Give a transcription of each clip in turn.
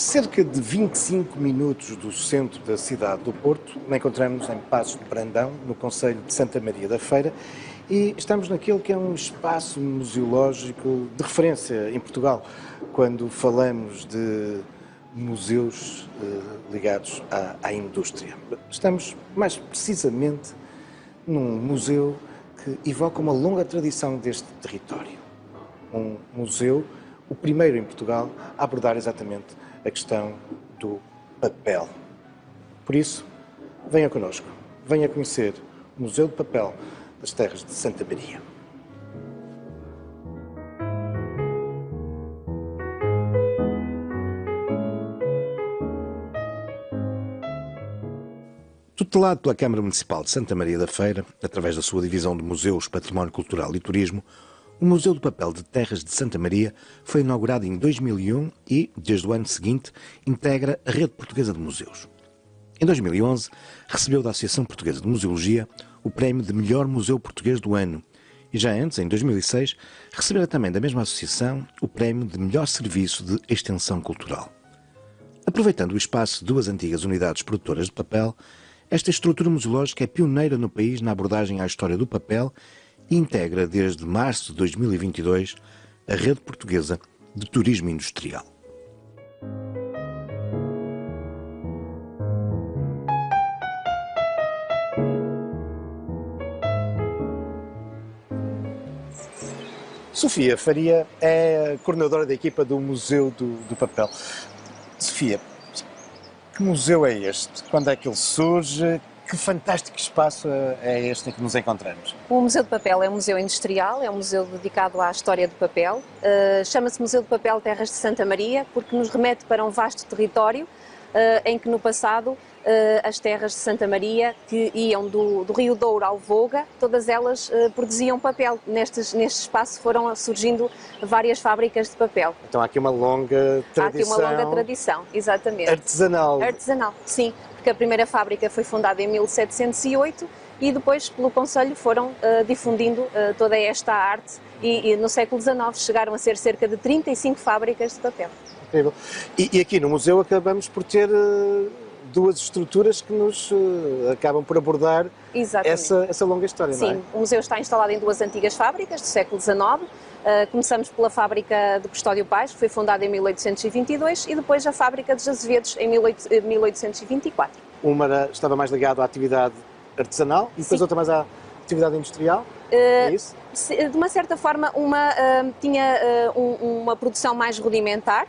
Cerca de 25 minutos do centro da cidade do Porto, encontramos em Paços de Brandão, no concelho de Santa Maria da Feira, e estamos naquele que é um espaço museológico de referência em Portugal, quando falamos de museus ligados à indústria. Estamos mais precisamente num museu que evoca uma longa tradição deste território. Um museu, o primeiro em Portugal, a abordar exatamente a questão do papel. Por isso, venha connosco, venha conhecer o Museu de Papel das Terras de Santa Maria. Tutelado pela Câmara Municipal de Santa Maria da Feira, através da sua divisão de Museus, Património Cultural e Turismo, o Museu do Papel de Terras de Santa Maria foi inaugurado em 2001 e, desde o ano seguinte, integra a Rede Portuguesa de Museus. Em 2011, recebeu da Associação Portuguesa de Museologia o prémio de Melhor Museu Português do Ano e já antes, em 2006, recebera também da mesma associação o prémio de Melhor Serviço de Extensão Cultural. Aproveitando o espaço de duas antigas unidades produtoras de papel, esta estrutura museológica é pioneira no país na abordagem à história do papel e integra, desde março de 2022, a Rede Portuguesa de Turismo Industrial. Sofia Faria é a coordenadora da equipa do Museu do Papel. Sofia, que museu é este? Quando é que ele surge? Que fantástico espaço é este em que nos encontramos? O Museu do Papel é um museu industrial, é um museu dedicado à história do papel. Chama-se Museu do Papel Terras de Santa Maria porque nos remete para um vasto território em que no passado as terras de Santa Maria, que iam do Rio Douro ao Voga, todas elas produziam papel. Neste espaço foram surgindo várias fábricas de papel. Então há aqui uma longa tradição. Há aqui uma longa tradição, exatamente. Artesanal. Artesanal, sim, porque a primeira fábrica foi fundada em 1708 e depois pelo Conselho foram difundindo toda esta arte e no século XIX chegaram a ser cerca de 35 fábricas de papel. Incrível. E aqui no museu acabamos por ter duas estruturas que nos acabam por abordar essa longa história, sim, não é? O museu está instalado em duas antigas fábricas do século XIX. Começamos pela fábrica de Custódio Pais, que foi fundada em 1822, e depois a fábrica de Azevedos em 1824. Uma estava mais ligada à atividade artesanal e depois Sim. outra mais à atividade industrial, é isso? De uma certa forma, uma tinha uma produção mais rudimentar.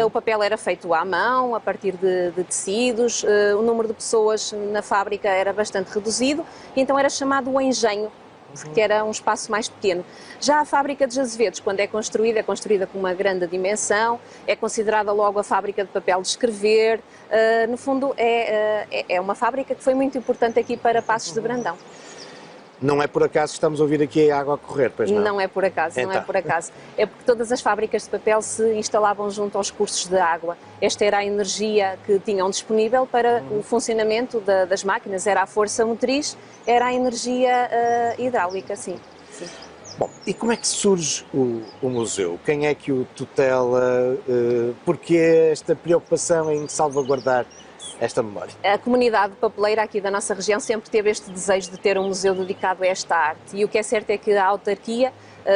O papel era feito à mão, a partir de tecidos, o número de pessoas na fábrica era bastante reduzido, e então era chamado o engenho, porque era um espaço mais pequeno. Já a fábrica de Azevedos, quando é construída com uma grande dimensão, é considerada logo a fábrica de papel de escrever. No fundo, é uma fábrica que foi muito importante aqui para Paços de Brandão. Não é por acaso que estamos a ouvir aqui a água a correr, pois não? Não é por acaso, então. Não é por acaso. É porque todas as fábricas de papel se instalavam junto aos cursos de água. Esta era a energia que tinham disponível para o funcionamento das máquinas, era a força motriz, era a energia hidráulica, sim. Bom, e como é que surge o museu? Quem é que o tutela? Porquê esta preocupação em salvaguardar esta memória? A comunidade papeleira aqui da nossa região sempre teve este desejo de ter um museu dedicado a esta arte, e o que é certo é que a autarquia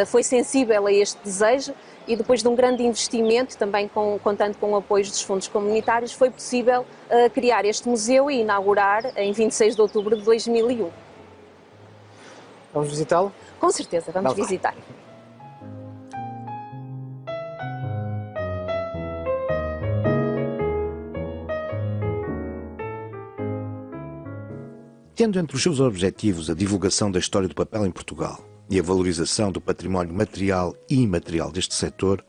foi sensível a este desejo e depois de um grande investimento, também contando com o apoio dos fundos comunitários, foi possível criar este museu e inaugurar em 26 de outubro de 2001. Vamos visitá-lo? Com certeza, vamos visitar. Tendo entre os seus objetivos a divulgação da história do papel em Portugal e a valorização do património material e imaterial deste setor,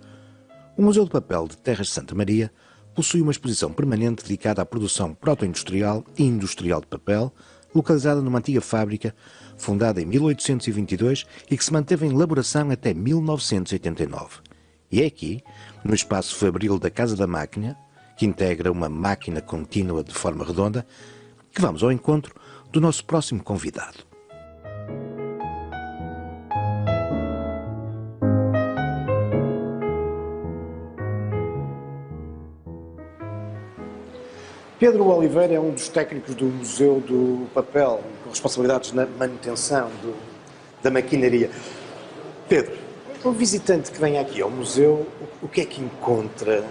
o Museu do Papel de Terras de Santa Maria possui uma exposição permanente dedicada à produção proto-industrial e industrial de papel, localizada numa antiga fábrica fundada em 1822 e que se manteve em elaboração até 1989. E é aqui, no espaço fabril da Casa da Máquina, que integra uma máquina contínua de forma redonda, que vamos ao encontro do nosso próximo convidado. Pedro Oliveira é um dos técnicos do Museu do Papel, com responsabilidades na manutenção da maquinaria. Pedro, um visitante que vem aqui ao museu, o que é que encontra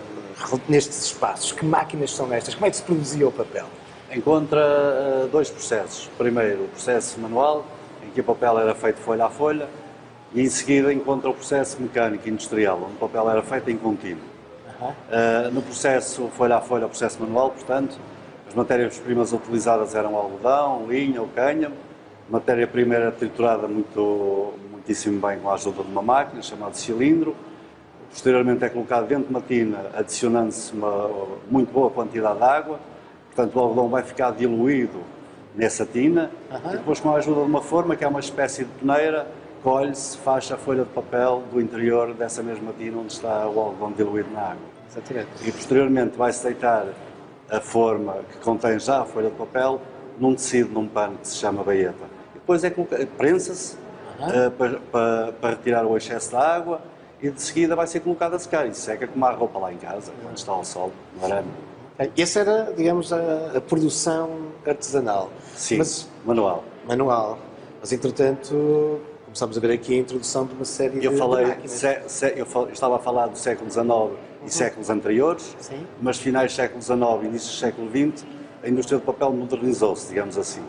nestes espaços? Que máquinas são estas? Como é que se produzia o papel? Encontra dois processos. Primeiro, o processo manual, em que o papel era feito folha a folha, e em seguida encontra o processo mecânico industrial, onde o papel era feito em contínuo. No processo folha a folha, o processo manual, portanto, as matérias-primas utilizadas eram algodão, linha ou cânhamo. A matéria-prima era triturada muitíssimo bem com a ajuda de uma máquina, chamada cilindro. Posteriormente é colocado dentro de uma tina, adicionando-se uma muito boa quantidade de água. Portanto, o algodão vai ficar diluído nessa tina. E depois, com a ajuda de uma forma, que é uma espécie de peneira, colhe-se, faz a folha de papel do interior dessa mesma tina onde está o algodão diluído na água. Exatamente. E posteriormente vai-se deitar a forma que contém já a folha de papel num tecido, num pano que se chama baeta. E depois prensa-se para retirar o excesso da água e de seguida vai ser colocado a secar e seca como a roupa lá em casa, quando está ao sol, no arame. Essa era, digamos, a produção artesanal. Sim, Mas, manual. manual. Mas, entretanto, começámos a ver aqui a introdução de uma série de máquinas. Eu estava a falar do século XIX e séculos anteriores, Sim. mas finais do século XIX e início do século XX, a indústria do papel modernizou-se, digamos assim.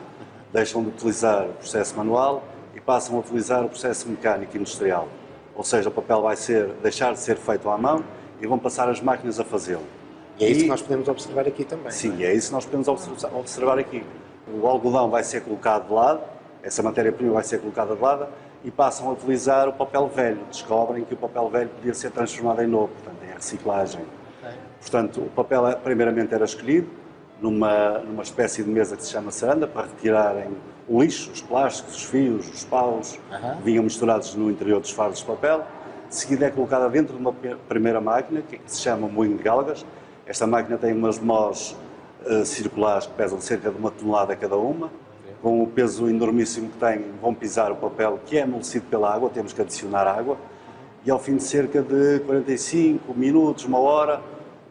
Deixam de utilizar o processo manual e passam a utilizar o processo mecânico industrial. Ou seja, o papel vai deixar de ser feito à mão e vão passar as máquinas a fazê-lo. E é isso que nós podemos observar aqui também. Sim, é isso que nós podemos observar aqui. O algodão vai ser colocado de lado, essa matéria-prima vai ser colocada de lado e passam a utilizar o papel velho. Descobrem que o papel velho podia ser transformado em novo, portanto, é a reciclagem. Portanto, o papel primeiramente era escolhido numa espécie de mesa que se chama saranda para retirarem o lixo, os plásticos, os fios, os paus, que vinham misturados no interior dos fardos de papel. De seguida é colocada dentro de uma primeira máquina, que se chama moinho de galgas. Esta máquina tem umas mós circulares que pesam cerca de 1 tonelada cada uma. Com o peso enormíssimo que têm, vão pisar o papel que é amolecido pela água, temos que adicionar água. E ao fim de cerca de 45 minutos, 1 hora,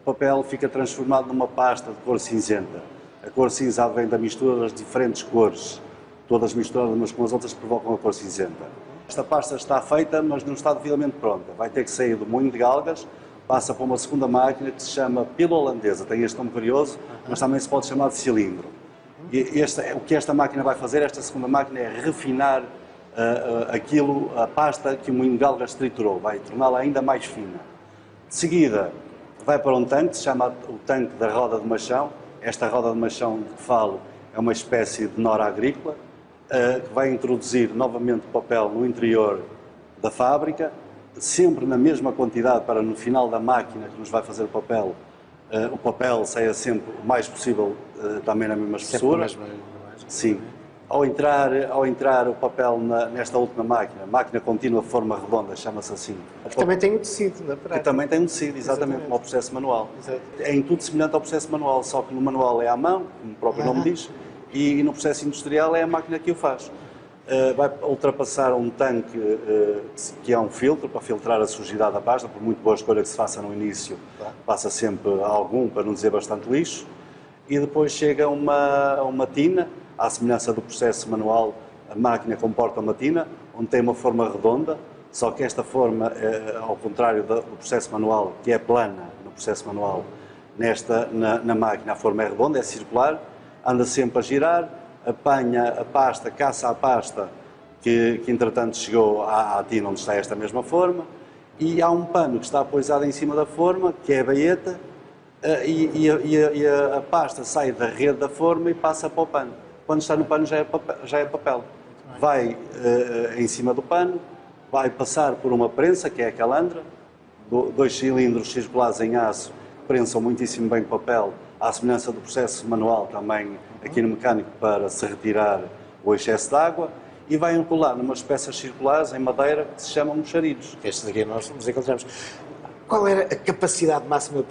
o papel fica transformado numa pasta de cor cinzenta. A cor cinza vem da mistura das diferentes cores, todas misturadas umas com as outras, provocam a cor cinzenta. Esta pasta está feita, mas não está devidamente pronta. Vai ter que sair do moinho de galgas, passa para uma segunda máquina que se chama pila holandesa, tem este nome curioso, mas também se pode chamar de cilindro. E o que esta máquina vai fazer, esta segunda máquina, é refinar a pasta que o moinho de galgas triturou, vai torná-la ainda mais fina. De seguida, vai para um tanque, que se chama o tanque da roda de machão. Esta roda de machão de que falo é uma espécie de nora agrícola, que vai introduzir novamente o papel no interior da fábrica, sempre na mesma quantidade para no final da máquina que nos vai fazer o papel saia sempre o mais possível também na mesma espessura. Sim. Ao entrar o papel nesta última máquina, máquina contínua de forma redonda, chama-se assim. Que também tem o tecido, na prática. Que também tem um tecido, exatamente, como o processo manual. Exato. É em tudo semelhante ao processo manual, só que no manual é à mão, como o próprio nome diz, e no processo industrial é a máquina que o faz. Vai ultrapassar um tanque que é um filtro para filtrar a sujidade da pasta, por muito boa escolha que se faça no início, passa sempre algum, para não dizer bastante lixo, e depois chega uma tina, à semelhança do processo manual, a máquina comporta uma tina, onde tem uma forma redonda, só que esta forma, ao contrário do processo manual, que é plana no processo manual, na máquina a forma é redonda, é circular, anda sempre a girar, apanha a pasta, caça a pasta que entretanto chegou à tina onde está esta mesma forma, e há um pano que está apoiado em cima da forma, que é a baeta, e a pasta sai da rede da forma e passa para o pano. Quando está no pano já é papel. Vai em cima do pano, vai passar por uma prensa, que é a calandra, 2 cilindros circulares em aço, que prensam muitíssimo bem o papel, à semelhança do processo manual também aqui no mecânico, para se retirar o excesso de água, e vai enrolar numas peças circulares em madeira que se chamam mocharilhos. Estes aqui nós nos encontramos. Qual era a capacidade máxima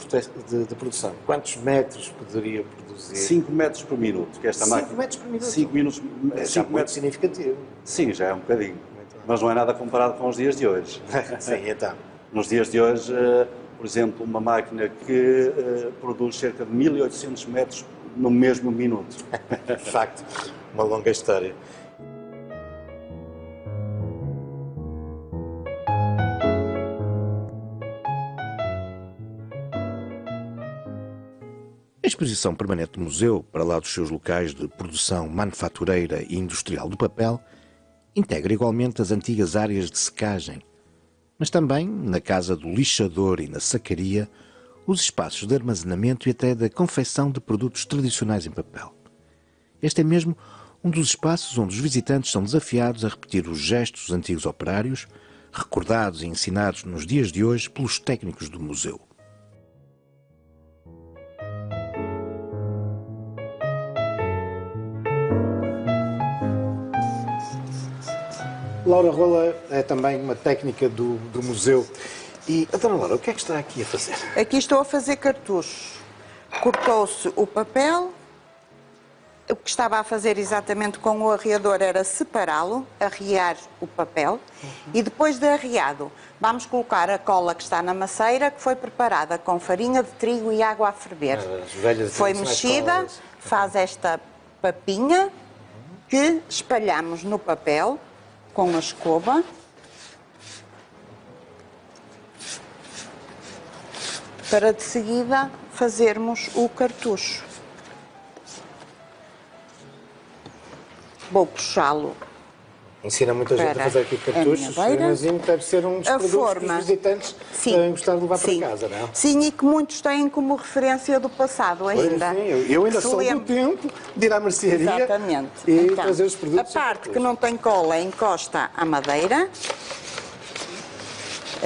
de produção? Quantos metros poderia produzir? 5 metros por minuto, que esta 5 máquina... metros por minuto? 5 minutos... É 5 muito metros... significativo. Sim, já é um bocadinho. Mas não é nada comparado com os dias de hoje. Sim, então. Nos dias de hoje, por exemplo, uma máquina que produz cerca de 1800 metros no mesmo minuto. De facto, uma longa história. A exposição permanente do museu, para lá dos seus locais de produção manufatureira e industrial do papel, integra igualmente as antigas áreas de secagem, mas também, na casa do lixador e na sacaria, os espaços de armazenamento e até da confecção de produtos tradicionais em papel. Este é mesmo um dos espaços onde os visitantes são desafiados a repetir os gestos dos antigos operários, recordados e ensinados nos dias de hoje pelos técnicos do museu. Laura Rola é também uma técnica do museu. E, a dona Laura, o que é que está aqui a fazer? Aqui estou a fazer cartuchos. Cortou-se o papel. O que estava a fazer exatamente com o arreador era separá-lo, arrear o papel. E depois de arreado, vamos colocar a cola que está na maceira, que foi preparada com farinha de trigo e água a ferver. Foi mexida, faz esta papinha que espalhamos no papel com a escova. Para de seguida fazermos o cartucho. Vou puxá-lo. Ensina muita gente a fazer aqui cartuchos. Imagino que deve ser um dos produtos que os visitantes devem gostar de levar para casa, não é? Sim, e que muitos têm como referência do passado ainda. Sim, eu ainda sou do tempo de ir à mercearia. Exatamente. E então, fazer os produtos. A parte que não tem cola encosta à madeira.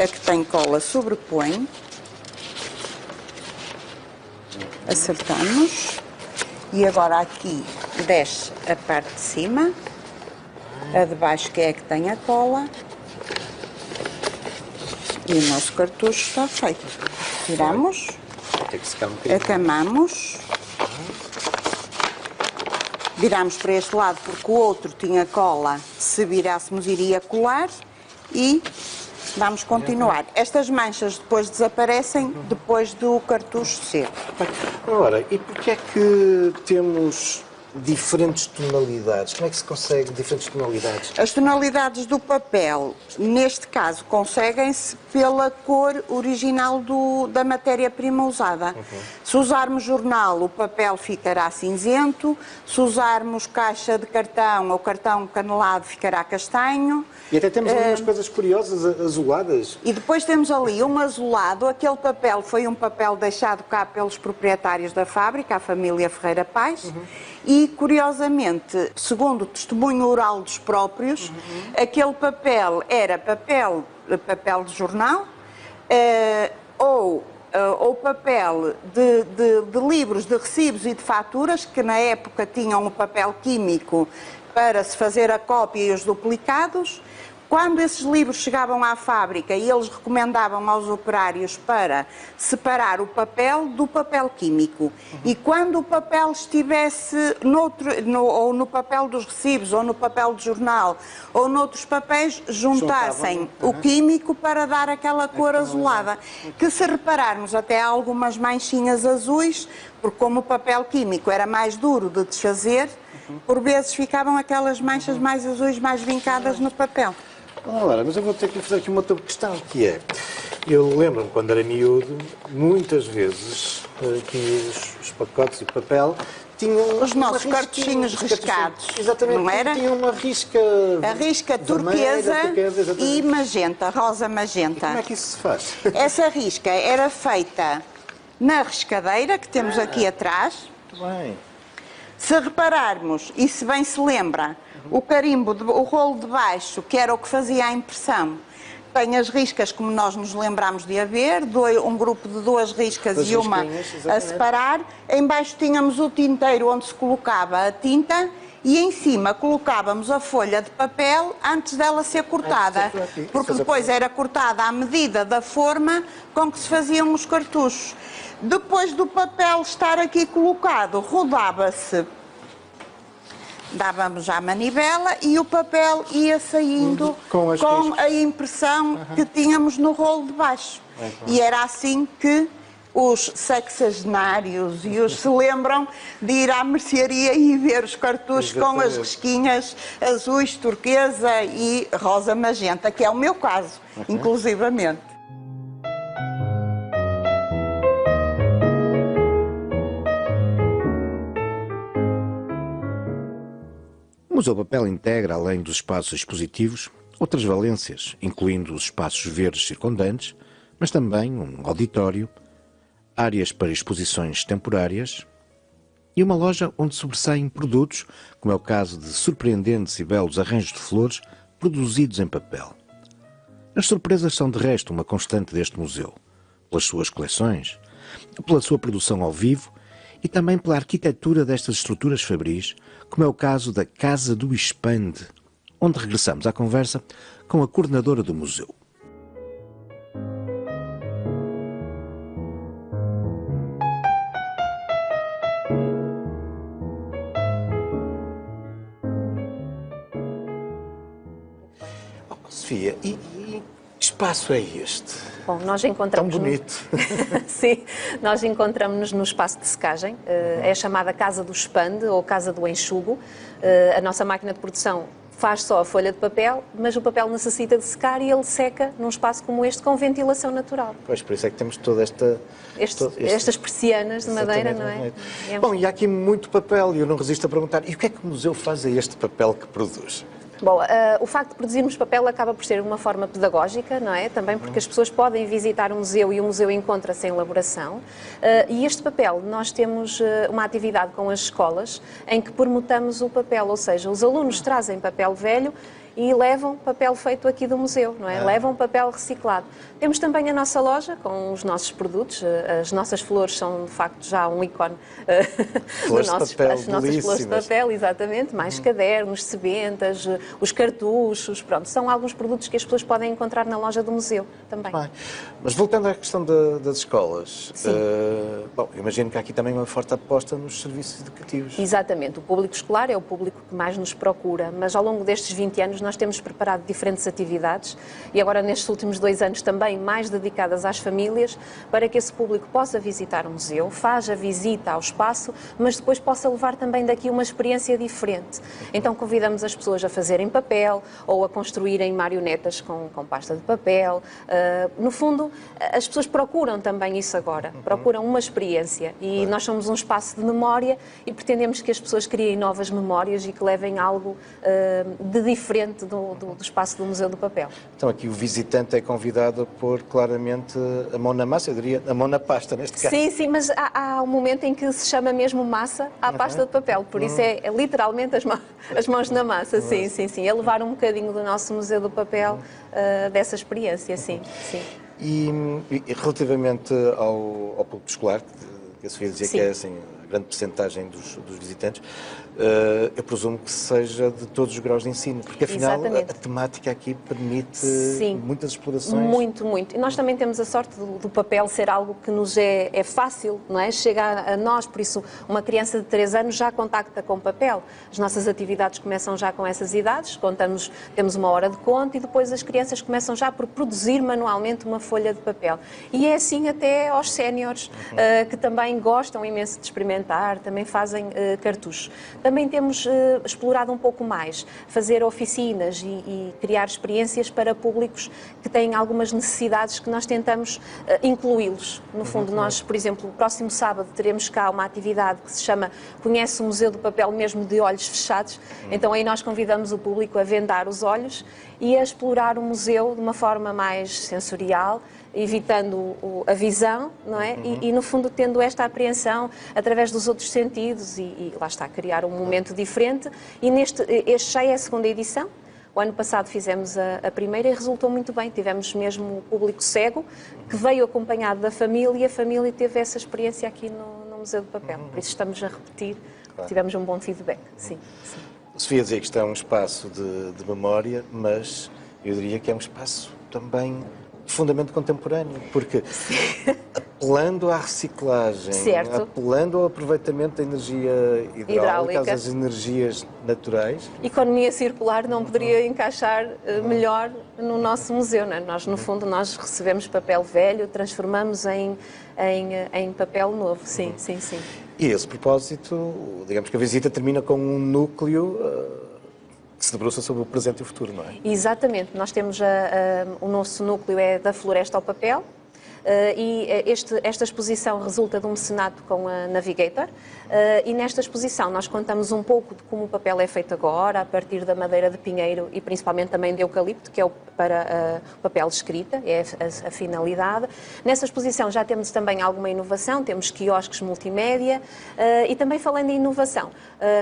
A que tem cola sobrepõe. Acertamos. E agora aqui desce a parte de cima. A de baixo que é a que tem a cola. E o nosso cartucho está feito. Tiramos. Tem que secar um bocadinho. Acamamos. Viramos para este lado porque o outro tinha cola. Se virássemos iria colar. E vamos continuar. Estas manchas depois desaparecem depois do cartucho seco. Ora, e porquê é que temos diferentes tonalidades? Como é que se consegue diferentes tonalidades? As tonalidades do papel, neste caso, conseguem-se pela cor original da matéria-prima usada. Se usarmos jornal, o papel ficará cinzento. Se usarmos caixa de cartão ou cartão canelado, ficará castanho. E até temos ali umas coisas curiosas, azuladas. E depois temos ali um azulado. Aquele papel foi um papel deixado cá pelos proprietários da fábrica, a família Ferreira Pais. E, curiosamente, segundo o testemunho oral dos próprios, aquele papel era papel de jornal ou papel de livros, de recibos e de faturas, que na época tinham o papel químico para se fazer a cópia e os duplicados. Quando esses livros chegavam à fábrica e eles recomendavam aos operários para separar o papel do papel químico. E quando o papel estivesse ou no papel dos recibos, ou no papel de jornal, ou noutros papéis, juntassem o químico para dar aquela cor azulada. Que se repararmos até há algumas manchinhas azuis, porque como o papel químico era mais duro de desfazer, por vezes ficavam aquelas manchas mais azuis, mais vincadas no papel. Ora, mas eu vou ter que fazer aqui uma outra questão, que é, eu lembro-me quando era miúdo, muitas vezes, aqui os pacotes de papel tinham os nossos cartuchinhos riscados, exatamente, não era? Tinham uma risca... A risca turquesa e magenta, rosa magenta. E como é que isso se faz? Essa risca era feita na riscadeira, que temos aqui atrás. Muito bem. Se repararmos, e se bem se lembra, o carimbo, o rolo de baixo, que era o que fazia a impressão, tem as riscas como nós nos lembramos de haver, um grupo de duas riscas e uma a separar. Em baixo tínhamos o tinteiro onde se colocava a tinta e em cima colocávamos a folha de papel antes dela ser cortada, porque depois era cortada à medida da forma com que se faziam os cartuchos. Depois do papel estar aqui colocado, rodava-se, dávamos já a manivela e o papel ia saindo com a impressão que tínhamos no rolo de baixo. E era assim que os sexagenários e os se lembram de ir à mercearia e ver os cartuchos com as risquinhas azuis, turquesa e rosa magenta, que é o meu caso, inclusivamente. O Museu do Papel integra, além dos espaços expositivos, outras valências, incluindo os espaços verdes circundantes, mas também um auditório, áreas para exposições temporárias e uma loja onde sobressaem produtos, como é o caso de surpreendentes e belos arranjos de flores produzidos em papel. As surpresas são de resto uma constante deste museu, pelas suas coleções, pela sua produção ao vivo e também pela arquitetura destas estruturas fabris, como é o caso da Casa do Expande, onde regressamos à conversa com a coordenadora do museu. Sofia, e que espaço é este? Bom, nós encontramos... Tão bonito. Sim, nós encontramos-nos no espaço de secagem, é a chamada Casa do Expande ou Casa do Enxugo. A nossa máquina de produção faz só a folha de papel, mas o papel necessita de secar e ele seca num espaço como este com ventilação natural. Pois, por isso é que temos toda Estas persianas de madeira, não é? Bom, e há aqui muito papel e eu não resisto a perguntar, e o que é que o museu faz a este papel que produz? Bom, o facto de produzirmos papel acaba por ser uma forma pedagógica, não é? Também porque as pessoas podem visitar o museu e o museu encontra-se em elaboração. E este papel, nós temos uma atividade com as escolas em que permutamos o papel, ou seja, os alunos trazem papel velho e levam papel feito aqui do museu, não é? Levam papel reciclado. Temos também a nossa loja com os nossos produtos. As nossas flores são, de facto, já um ícone Flores do nosso de papel, as nossas flores de papel, exatamente. Mais cadernos, sebentas, os cartuchos, pronto. São alguns produtos que as pessoas podem encontrar na loja do museu também. Bem, mas voltando à questão das escolas, bom, imagino que há aqui também uma forte aposta nos serviços educativos. Exatamente. O público escolar é o público que mais nos procura, mas ao longo destes 20 anos nós temos preparado diferentes atividades e agora nestes últimos 2 anos também mais dedicadas às famílias para que esse público possa visitar o museu, faça a visita ao espaço, mas depois possa levar também daqui uma experiência diferente. Então convidamos as pessoas a fazerem papel ou a construírem marionetas com pasta de papel. No fundo, as pessoas procuram também isso agora, procuram uma experiência e nós somos um espaço de memória e pretendemos que as pessoas criem novas memórias e que levem algo de diferente do espaço do Museu do Papel. Então aqui o visitante é convidado a pôr claramente a mão na massa, eu diria a mão na pasta, neste caso. Sim, mas há um momento em que se chama mesmo massa à pasta de papel, por isso é literalmente as mãos na massa, sim. É levar um bocadinho do nosso Museu do Papel, dessa experiência, sim. E relativamente ao público escolar, que a Sofia dizia que é assim, a grande percentagem dos visitantes, eu presumo que seja de todos os graus de ensino, porque afinal a temática aqui permite muitas explorações. Muito. E nós também temos a sorte do papel ser algo que nos é fácil, não é? Chega a nós, por isso uma criança de 3 anos já contacta com papel. As nossas atividades começam já com essas idades, temos uma hora de conto e depois as crianças começam já por produzir manualmente uma folha de papel. E é assim até aos séniores, que também gostam imenso de experimentar, também fazem cartuchos. Também temos explorado um pouco mais, fazer oficinas e criar experiências para públicos que têm algumas necessidades que nós tentamos incluí-los. No fundo, nós, por exemplo, o próximo sábado teremos cá uma atividade que se chama Conhece o Museu do Papel mesmo de olhos fechados. Então aí nós convidamos o público a vendar os olhos e a explorar o museu de uma forma mais sensorial, evitando a visão, não é? E no fundo tendo esta apreensão através dos outros sentidos e lá está, criar um momento diferente. E este já é a segunda edição. O ano passado fizemos a primeira e resultou muito bem. Tivemos mesmo o público cego que veio acompanhado da família e a família teve essa experiência aqui no Museu do Papel. Por isso estamos a repetir, tivemos um bom feedback. Sim. Sofia dizia que isto é um espaço de memória, mas eu diria que é um espaço também profundamente contemporâneo, porque apelando à reciclagem, Certo. apelando ao aproveitamento da energia hidráulica, às energias naturais. Economia circular não poderia encaixar melhor no nosso museu, não é? Nós, no fundo, nós recebemos papel velho, transformamos em papel novo, sim, sim, sim. E a esse propósito, digamos que a visita termina com um núcleo que se debruça sobre o presente e o futuro, não é? Exatamente, nós temos o nosso núcleo é da floresta ao papel. E esta exposição resulta de um mecenato com a Navigator, e nesta exposição nós contamos um pouco de como o papel é feito agora, a partir da madeira de pinheiro e principalmente também de eucalipto, que é para o papel de escrita, é a finalidade. Nessa exposição já temos também alguma inovação, temos quiosques multimédia, e também falando em inovação,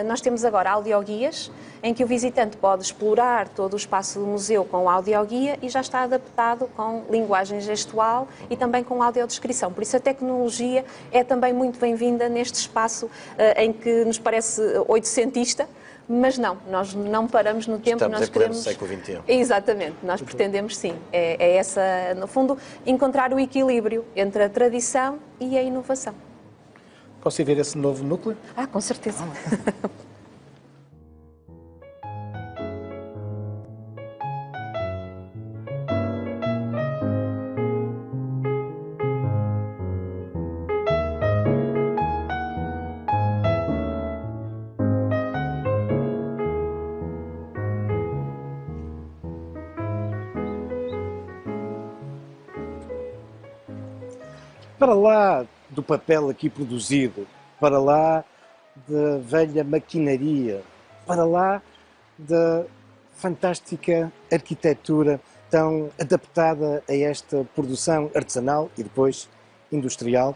nós temos agora audioguias, em que o visitante pode explorar todo o espaço do museu com audioguia e já está adaptado com linguagem gestual e também com audiodescrição. Por isso a tecnologia é também muito bem-vinda neste espaço em que nos parece oitocentista, mas não, nós não paramos no tempo. Estamos nós em pleno queremos... século XXI. Exatamente, nós pretendemos sim, é essa, no fundo, encontrar o equilíbrio entre a tradição e a inovação. Posso ir ver esse novo núcleo? Com certeza. Para lá do papel aqui produzido, para lá da velha maquinaria, para lá da fantástica arquitetura tão adaptada a esta produção artesanal e depois industrial,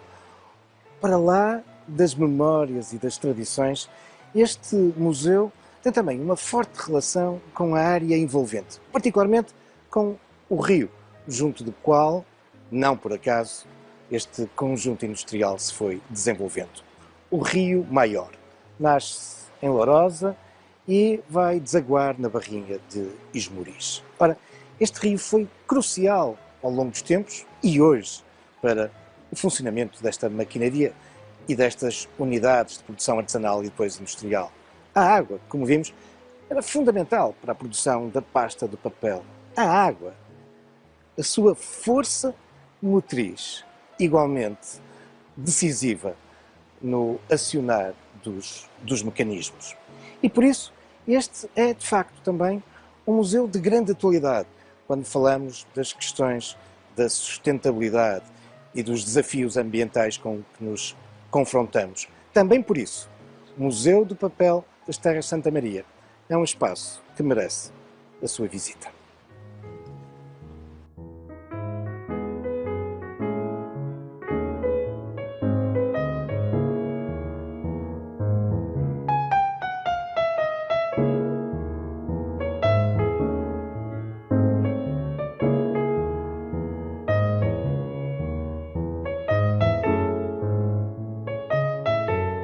para lá das memórias e das tradições, este museu tem também uma forte relação com a área envolvente, particularmente com o rio, junto do qual, não por acaso, este conjunto industrial se foi desenvolvendo. O Rio Maior nasce em Lourosa e vai desaguar na barrinha de Esmoriz. Ora, este rio foi crucial ao longo dos tempos e hoje para o funcionamento desta maquinaria e destas unidades de produção artesanal e depois industrial. A água, como vimos, era fundamental para a produção da pasta de papel. A água, a sua força motriz, igualmente decisiva no acionar dos mecanismos. E por isso, este é de facto também um museu de grande atualidade, quando falamos das questões da sustentabilidade e dos desafios ambientais com que nos confrontamos. Também por isso, o Museu do Papel das Terras de Santa Maria é um espaço que merece a sua visita.